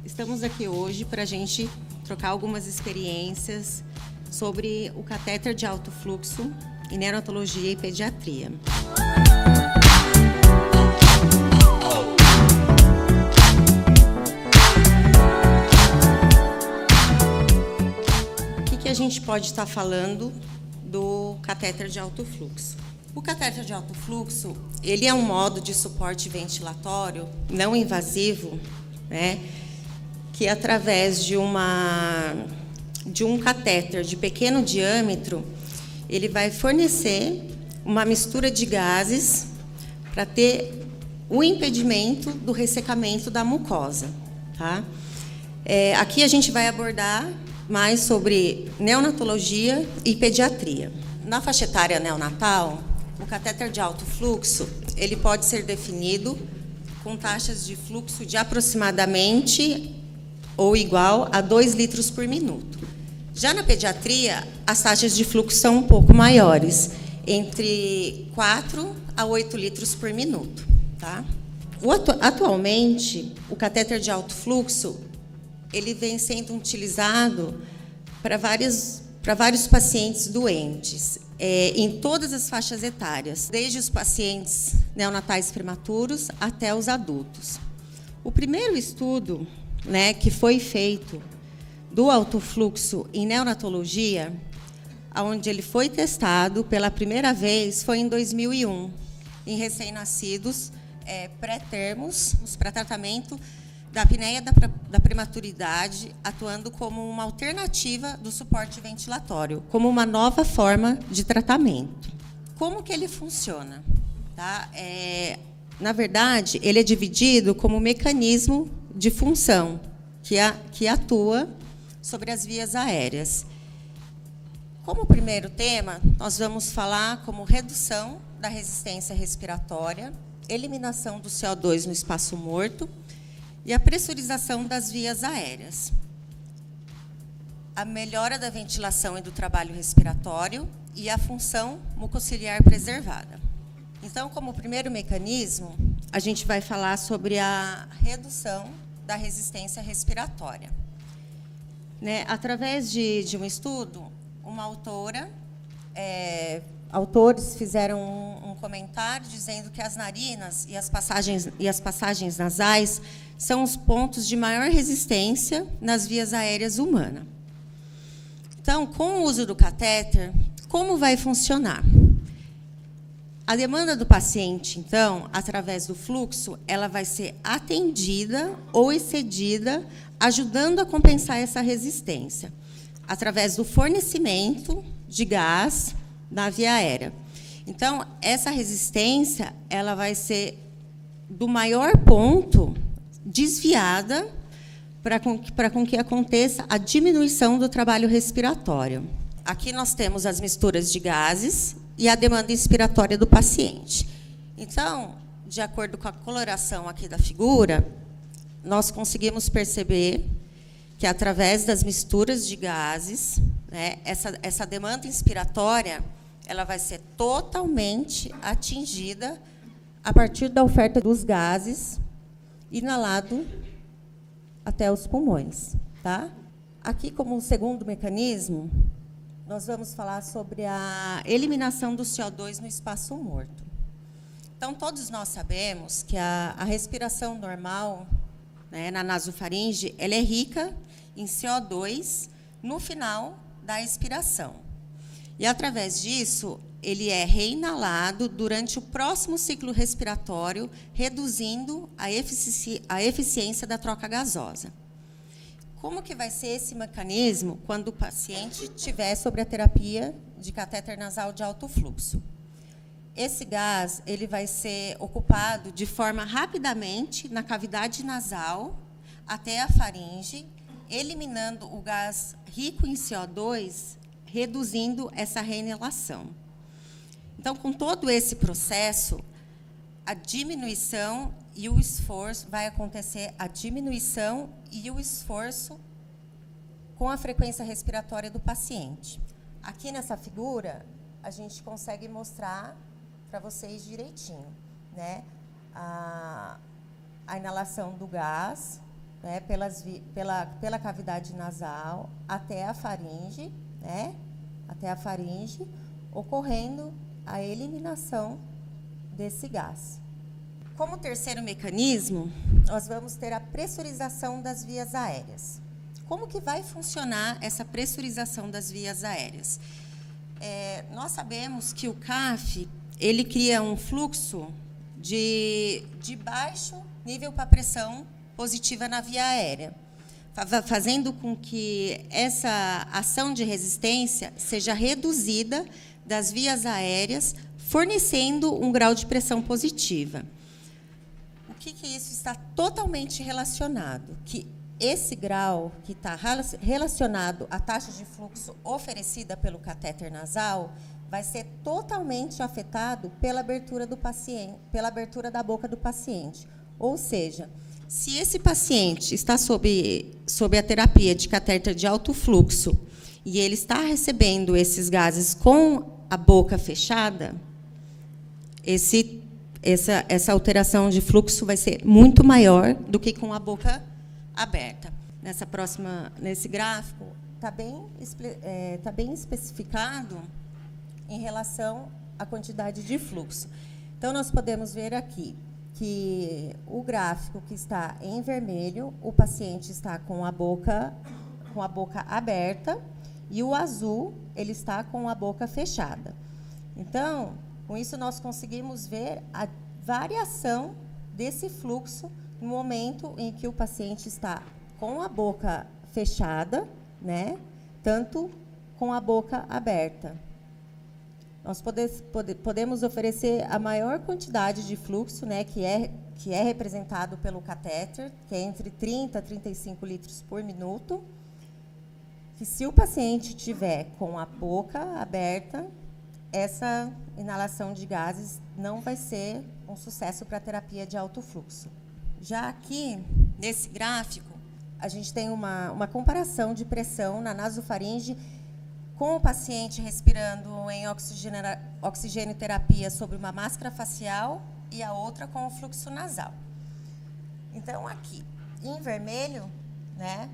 Estamos aqui hoje para a gente trocar algumas experiências sobre o catéter de alto fluxo em neonatologia e pediatria. O que a gente pode estar falando do catéter de alto fluxo? O catéter de alto fluxo, ele é um modo de suporte ventilatório não invasivo, né, que através de um catéter de pequeno diâmetro, ele vai fornecer uma mistura de gases para ter o impedimento do ressecamento da mucosa. Tá? Aqui a gente vai abordar mais sobre neonatologia e pediatria. Na faixa etária neonatal, o catéter de alto fluxo, ele pode ser definido com taxas de fluxo de aproximadamente ou igual a 2 litros por minuto. Já na pediatria, as taxas de fluxo são um pouco maiores, entre 4 a 8 litros por minuto. Tá? Atualmente, o catéter de alto fluxo ele vem sendo utilizado para vários pacientes doentes, em todas as faixas etárias, desde os pacientes neonatais prematuros até os adultos. O primeiro estudo, né, que foi feito do alto fluxo em neonatologia, onde ele foi testado pela primeira vez, foi em 2001, em recém-nascidos pré-termos, para tratamento da apneia da prematuridade, atuando como uma alternativa do suporte ventilatório, como uma nova forma de tratamento. Como que ele funciona? Tá? Na verdade, ele é dividido como mecanismo de função que atua sobre as vias aéreas. Como primeiro tema, nós vamos falar como redução da resistência respiratória, eliminação do CO2 no espaço morto e a pressurização das vias aéreas, a melhora da ventilação e do trabalho respiratório e a função mucociliar preservada. Então, como primeiro mecanismo, a gente vai falar sobre a redução da resistência respiratória. Né? Através de um estudo, uma autores fizeram um comentário dizendo que as narinas e as passagens nasais são os pontos de maior resistência nas vias aéreas humanas. Então, com o uso do catéter, como vai funcionar? A demanda do paciente, então, através do fluxo, ela vai ser atendida ou excedida, ajudando a compensar essa resistência, através do fornecimento de gás na via aérea. Então, essa resistência ela vai ser do maior ponto desviada para com que aconteça a diminuição do trabalho respiratório. Aqui nós temos as misturas de gases e a demanda inspiratória do paciente. Então, de acordo com a coloração aqui da figura, nós conseguimos perceber que, através das misturas de gases, né, essa demanda inspiratória ela vai ser totalmente atingida a partir da oferta dos gases inalado até os pulmões. Tá? Aqui, como segundo mecanismo, nós vamos falar sobre a eliminação do CO2 no espaço morto. Então, todos nós sabemos que a respiração normal, né, na nasofaringe, ela é rica em CO2 no final da expiração. E, através disso, ele é reinalado durante o próximo ciclo respiratório, reduzindo a eficiência da troca gasosa. Como que vai ser esse mecanismo quando o paciente estiver sobre a terapia de catéter nasal de alto fluxo? Esse gás ele vai ser ocupado de forma rapidamente na cavidade nasal até a faringe, eliminando o gás rico em CO2, reduzindo essa reinalação. Então, com todo esse processo, a diminuição e o esforço, vai acontecer a diminuição e o esforço com a frequência respiratória do paciente. Aqui nessa figura, a gente consegue mostrar para vocês direitinho, né? A inalação do gás, né, pela cavidade nasal até a faringe, né, até a faringe, ocorrendo a eliminação desse gás. Como terceiro mecanismo, nós vamos ter a pressurização das vias aéreas. Como que vai funcionar essa pressurização das vias aéreas? Nós sabemos que o CAF, ele cria um fluxo de baixo nível para pressão positiva na via aérea, fazendo com que essa ação de resistência seja reduzida das vias aéreas, fornecendo um grau de pressão positiva. O que isso está totalmente relacionado? Que esse grau que está relacionado à taxa de fluxo oferecida pelo catéter nasal vai ser totalmente afetado pela abertura do paciente, pela abertura da boca do paciente. Ou seja, se esse paciente está sob a terapia de catéter de alto fluxo e ele está recebendo esses gases com a boca fechada, essa alteração de fluxo vai ser muito maior do que com a boca aberta. Nesse gráfico, está bem especificado em relação à quantidade de fluxo. Então, nós podemos ver aqui que o gráfico que está em vermelho, o paciente está com a boca aberta, e o azul, ele está com a boca fechada. Então, com isso, nós conseguimos ver a variação desse fluxo no momento em que o paciente está com a boca fechada, né, tanto com a boca aberta. Nós podemos oferecer a maior quantidade de fluxo, né, que é representado pelo catéter, que é entre 30 a 35 litros por minuto, que se o paciente tiver com a boca aberta, essa inalação de gases não vai ser um sucesso para a terapia de alto fluxo. Já aqui, nesse gráfico, a gente tem uma comparação de pressão na nasofaringe com o paciente respirando em oxigenoterapia sobre uma máscara facial e a outra com o fluxo nasal. Então, aqui, em vermelho, né,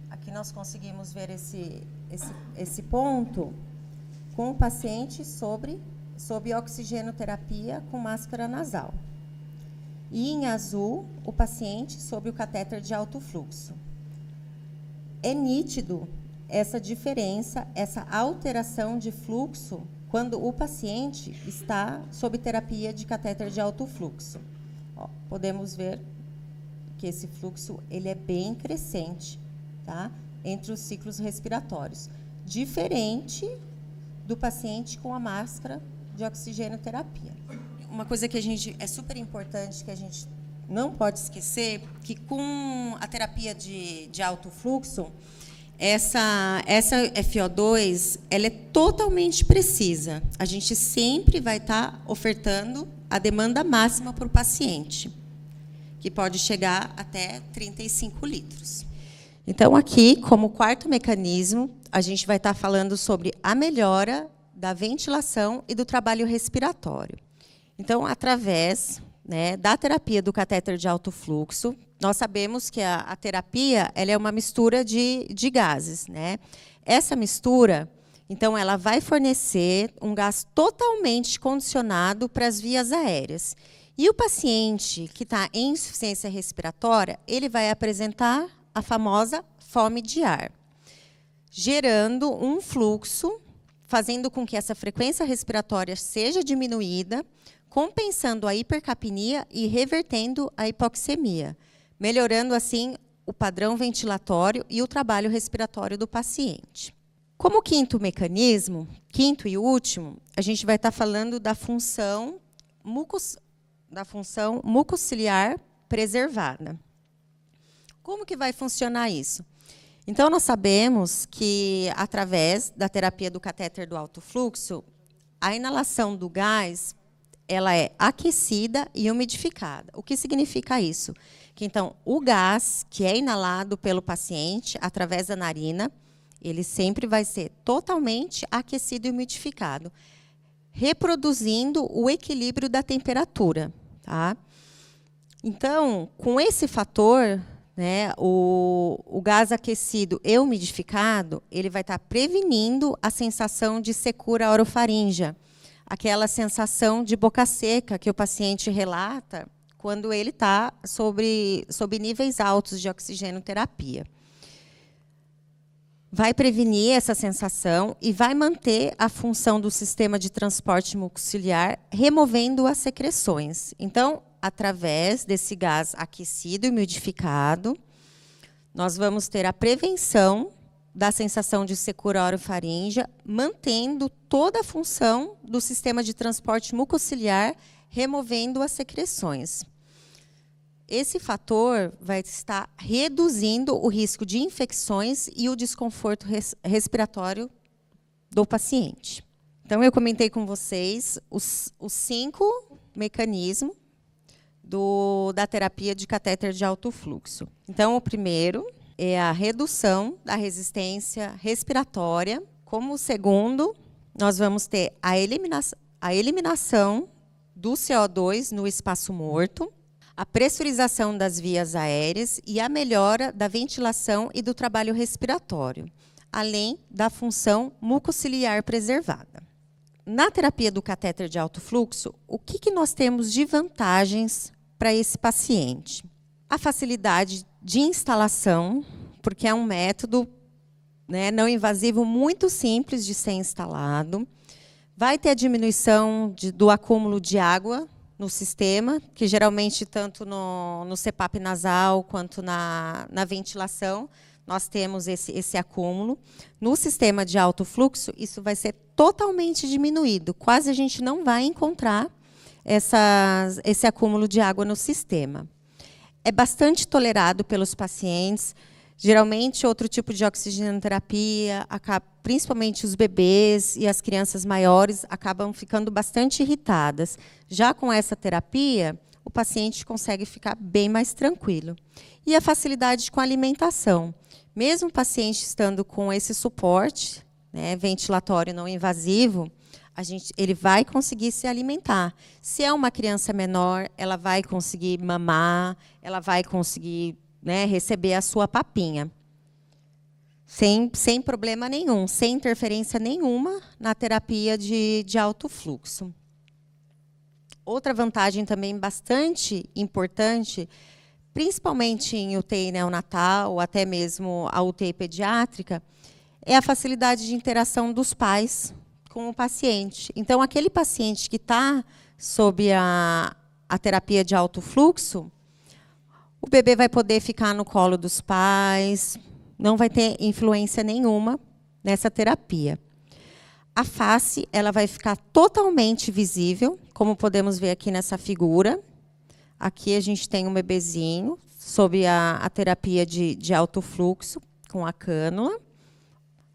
aqui nós conseguimos ver esse ponto com o paciente sob oxigenoterapia com máscara nasal. E em azul, o paciente sob o catéter de alto fluxo. É nítido essa diferença, essa alteração de fluxo, quando o paciente está sob terapia de catéter de alto fluxo. Podemos ver que esse fluxo ele é bem crescente, tá? Entre os ciclos respiratórios, diferente do paciente com a máscara de oxigenoterapia. Uma coisa que é super importante, que a gente não pode esquecer, que com a terapia de alto fluxo, essa FO2 ela é totalmente precisa. A gente sempre vai estar ofertando a demanda máxima para o paciente, que pode chegar até 35 litros. Então, aqui, como quarto mecanismo, a gente vai estar falando sobre a melhora da ventilação e do trabalho respiratório. Então, através, né, da terapia do catéter de alto fluxo, nós sabemos que a terapia ela é uma mistura de gases, né? Essa mistura, então, ela vai fornecer um gás totalmente condicionado para as vias aéreas. E o paciente que está em insuficiência respiratória, ele vai apresentar a famosa fome de ar, gerando um fluxo, fazendo com que essa frequência respiratória seja diminuída, compensando a hipercapnia e revertendo a hipoxemia, melhorando, assim, o padrão ventilatório e o trabalho respiratório do paciente. Como quinto mecanismo, quinto e último, a gente vai estar falando da função mucociliar preservada. Como que vai funcionar isso? Então, nós sabemos que, através da terapia do catéter do alto fluxo, a inalação do gás ela é aquecida e umidificada. O que significa isso? Que, então, o gás que é inalado pelo paciente, através da narina, ele sempre vai ser totalmente aquecido e umidificado, reproduzindo o equilíbrio da temperatura. Tá? Então, com esse fator, né, o gás aquecido e umidificado, ele vai estar prevenindo a sensação de secura orofaríngea, aquela sensação de boca seca que o paciente relata quando ele está sob níveis altos de oxigenoterapia. Vai prevenir essa sensação e vai manter a função do sistema de transporte mucociliar, removendo as secreções. Então, através desse gás aquecido e umidificado, nós vamos ter a prevenção da sensação de secura orofaríngea, mantendo toda a função do sistema de transporte mucociliar, removendo as secreções. Esse fator vai estar reduzindo o risco de infecções e o desconforto respiratório do paciente. Então, eu comentei com vocês os 5 mecanismos da terapia de catéter de alto fluxo. Então, o primeiro é a redução da resistência respiratória. Como segundo, nós vamos ter a eliminação do CO2 no espaço morto, a pressurização das vias aéreas e a melhora da ventilação e do trabalho respiratório, além da função mucociliar preservada. Na terapia do catéter de alto fluxo, o que nós temos de vantagens para esse paciente? A facilidade de instalação, porque é um método, né, não invasivo muito simples de ser instalado. Vai ter a diminuição do acúmulo de água no sistema, que geralmente tanto no CPAP nasal quanto na ventilação, nós temos esse acúmulo. No sistema de alto fluxo, isso vai ser totalmente diminuído. Quase a gente não vai encontrar esse acúmulo de água no sistema. É bastante tolerado pelos pacientes. Geralmente, outro tipo de oxigenoterapia, principalmente os bebês e as crianças maiores, acabam ficando bastante irritadas. Já com essa terapia, o paciente consegue ficar bem mais tranquilo. E a facilidade com a alimentação. Mesmo o paciente estando com esse suporte, né, ventilatório não invasivo, ele vai conseguir se alimentar. Se é uma criança menor, ela vai conseguir mamar, ela vai conseguir, né, receber a sua papinha. Sem problema nenhum, sem interferência nenhuma na terapia de alto fluxo. Outra vantagem também bastante importante, principalmente em UTI neonatal, ou até mesmo a UTI pediátrica, é a facilidade de interação dos pais com o paciente. Então, aquele paciente que está sob a terapia de alto fluxo, o bebê vai poder ficar no colo dos pais, não vai ter influência nenhuma nessa terapia. A face, ela vai ficar totalmente visível, como podemos ver aqui nessa figura. Aqui a gente tem um bebezinho sob a terapia de alto fluxo, com a cânula.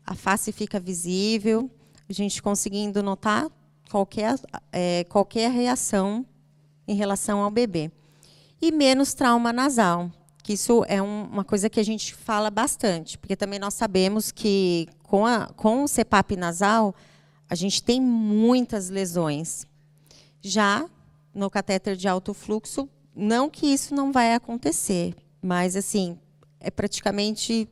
A face fica visível, a gente conseguindo notar qualquer reação em relação ao bebê. E menos trauma nasal, que isso é uma coisa que a gente fala bastante, porque também nós sabemos que com o CPAP nasal, a gente tem muitas lesões. Já no catéter de alto fluxo, não que isso não vai acontecer, mas assim, é praticamente,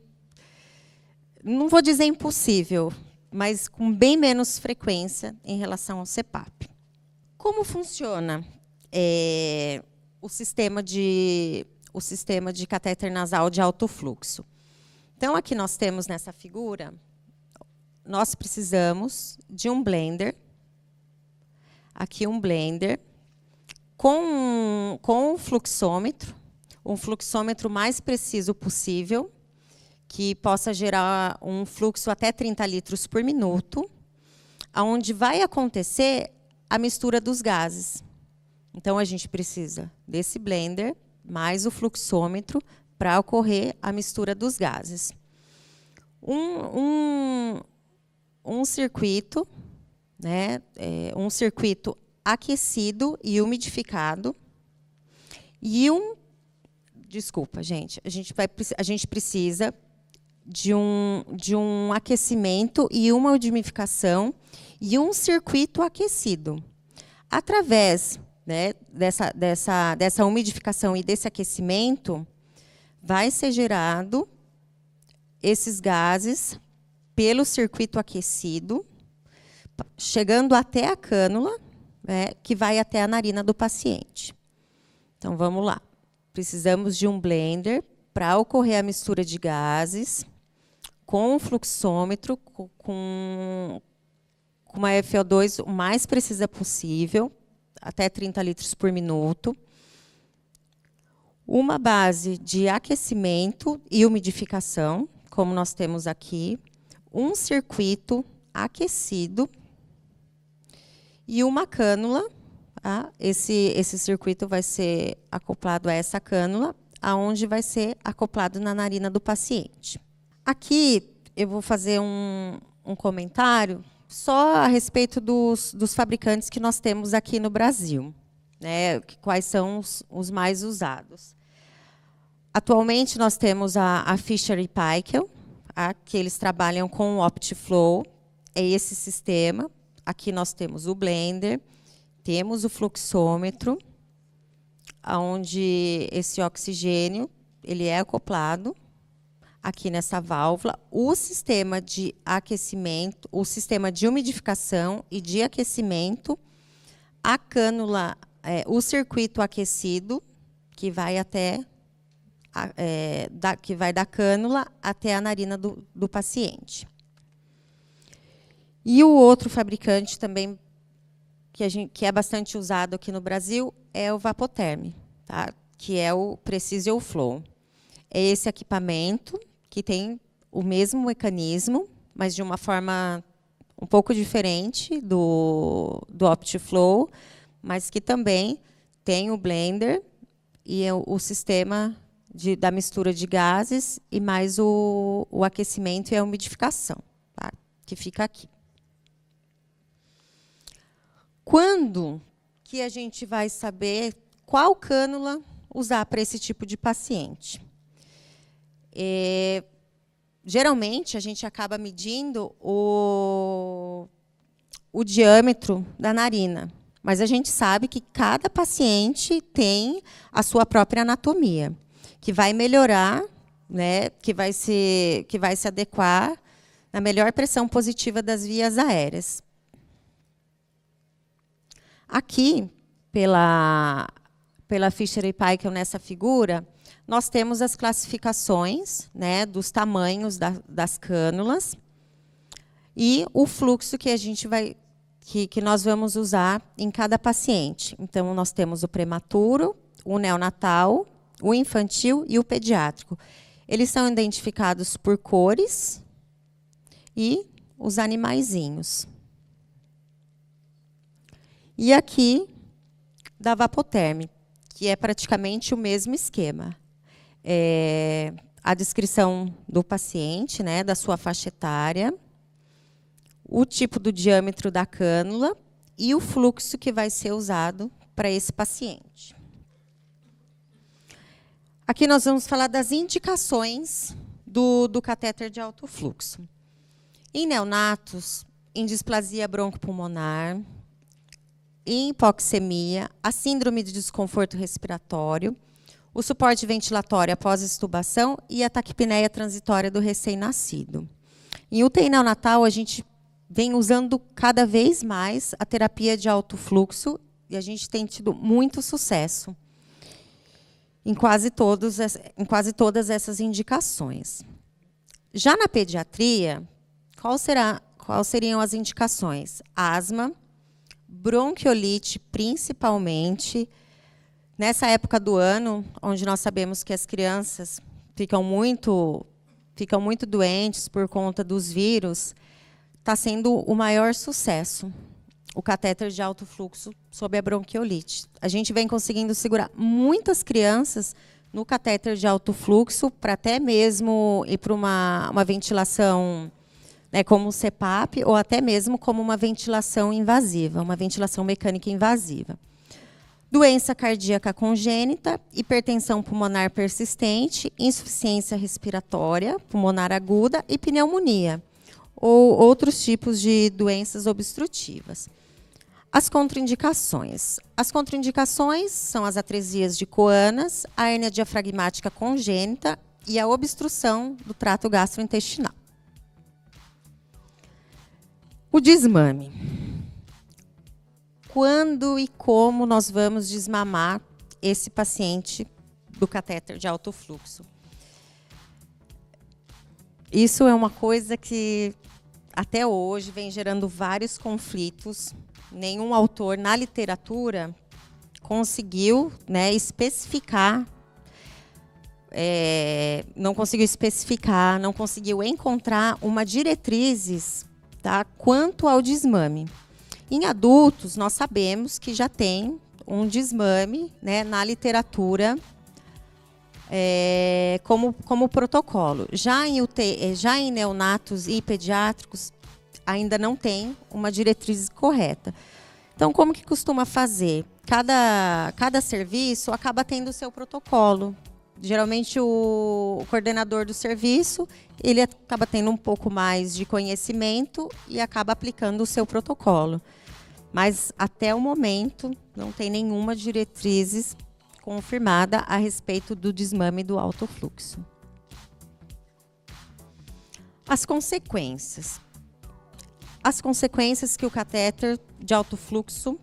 não vou dizer impossível, mas com bem menos frequência em relação ao CPAP. Como funciona o sistema de catéter nasal de alto fluxo? Então, aqui nós temos nessa figura, nós precisamos de um blender, aqui um blender, com um fluxômetro mais preciso possível, que possa gerar um fluxo até 30 litros por minuto, onde vai acontecer a mistura dos gases. Então, a gente precisa desse blender, mais o fluxômetro, para ocorrer a mistura dos gases. Um circuito, né, um circuito aquecido e umidificado, e desculpa, gente, a gente precisa de um aquecimento e uma umidificação e um circuito aquecido. Através, né, dessa umidificação e desse aquecimento, vai ser gerado esses gases pelo circuito aquecido, chegando até a cânula, né, que vai até a narina do paciente. Então, vamos lá. Precisamos de um blender para ocorrer a mistura de gases, com um fluxômetro, com uma FO2 o mais precisa possível, até 30 litros por minuto. Uma base de aquecimento e umidificação, como nós temos aqui. Um circuito aquecido e uma cânula. Tá? Esse circuito vai ser acoplado a essa cânula, aonde vai ser acoplado na narina do paciente. Aqui eu vou fazer um comentário só a respeito dos fabricantes que nós temos aqui no Brasil, né? Quais são os mais usados. Atualmente, nós temos a Fisher & Paykel, que eles trabalham com o OptiFlow, é esse sistema. Aqui nós temos o blender, temos o fluxômetro, onde esse oxigênio ele é acoplado aqui nessa válvula, o sistema de aquecimento, o sistema de umidificação e de aquecimento, a cânula, o circuito aquecido, que vai até que vai da cânula até a narina do paciente. E o outro fabricante também que é bastante usado aqui no Brasil é o Vapotherm, tá? Que é o Precision Flow. É esse equipamento que tem o mesmo mecanismo, mas de uma forma um pouco diferente do OptiFlow, mas que também tem o blender e o sistema da mistura de gases e mais o aquecimento e a umidificação, tá? Que fica aqui. Quando que a gente vai saber qual cânula usar para esse tipo de paciente? Geralmente, a gente acaba medindo o diâmetro da narina, mas a gente sabe que cada paciente tem a sua própria anatomia, que vai melhorar, né, que vai se adequar na melhor pressão positiva das vias aéreas. Aqui, pela Fisher & Paykel, nessa figura, nós temos as classificações, né, dos tamanhos das cânulas e o fluxo que a gente que nós vamos usar em cada paciente. Então, nós temos o prematuro, o neonatal, o infantil e o pediátrico. Eles são identificados por cores e os animaizinhos. E aqui, da Vapotherm, que é praticamente o mesmo esquema. A descrição do paciente, né, da sua faixa etária, o tipo do diâmetro da cânula e o fluxo que vai ser usado para esse paciente. Aqui nós vamos falar das indicações do catéter de alto fluxo. Em neonatos, em displasia broncopulmonar, em hipoxemia, a síndrome de desconforto respiratório, o suporte ventilatório após extubação e a taquipneia transitória do recém-nascido. Em UTI neonatal, a gente vem usando cada vez mais a terapia de alto fluxo e a gente tem tido muito sucesso em quase todas essas indicações. Já na pediatria, quais seriam as indicações? Asma, bronquiolite, principalmente, nessa época do ano, onde nós sabemos que as crianças ficam muito doentes por conta dos vírus, está sendo o maior sucesso, o catéter de alto fluxo sob a bronquiolite. A gente vem conseguindo segurar muitas crianças no catéter de alto fluxo, para até mesmo ir para uma ventilação, né, como o CPAP, ou até mesmo como uma ventilação invasiva, uma ventilação mecânica invasiva. Doença cardíaca congênita, hipertensão pulmonar persistente, insuficiência respiratória pulmonar aguda e pneumonia, ou outros tipos de doenças obstrutivas. As contraindicações. As contraindicações são as atresias de Coanas, a hérnia diafragmática congênita e a obstrução do trato gastrointestinal. O desmame. Quando e como nós vamos desmamar esse paciente do catéter de alto fluxo? Isso é uma coisa que até hoje vem gerando vários conflitos. Nenhum autor na literatura conseguiu, né, especificar, não conseguiu especificar, não conseguiu encontrar uma diretrizes, tá, quanto ao desmame. Em adultos, nós sabemos que já tem um desmame, né, na literatura como protocolo. Já em neonatos e pediátricos, ainda não tem uma diretriz correta. Então, como que costuma fazer? Cada serviço acaba tendo o seu protocolo. Geralmente, o coordenador do serviço, ele acaba tendo um pouco mais de conhecimento e acaba aplicando o seu protocolo. Mas, até o momento, não tem nenhuma diretriz confirmada a respeito do desmame do alto fluxo. As consequências. As consequências que o catéter de alto fluxo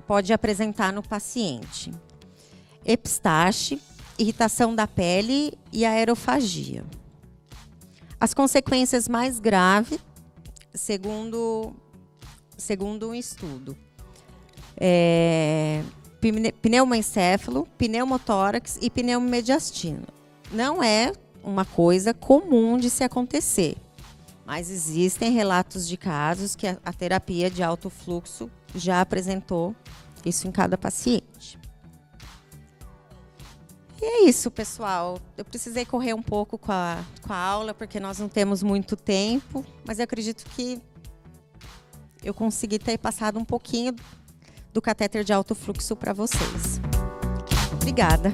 pode apresentar no paciente: epistaxe, irritação da pele e aerofagia. As consequências mais graves, segundo um estudo, pneumoencéfalo, pneumotórax e pneumomediastino. Não é uma coisa comum de se acontecer, mas existem relatos de casos que a terapia de alto fluxo já apresentou isso em cada paciente. E é isso, pessoal. Eu precisei correr um pouco com a aula, porque nós não temos muito tempo, mas eu acredito que eu consegui ter passado um pouquinho do catéter de alto fluxo para vocês. Obrigada.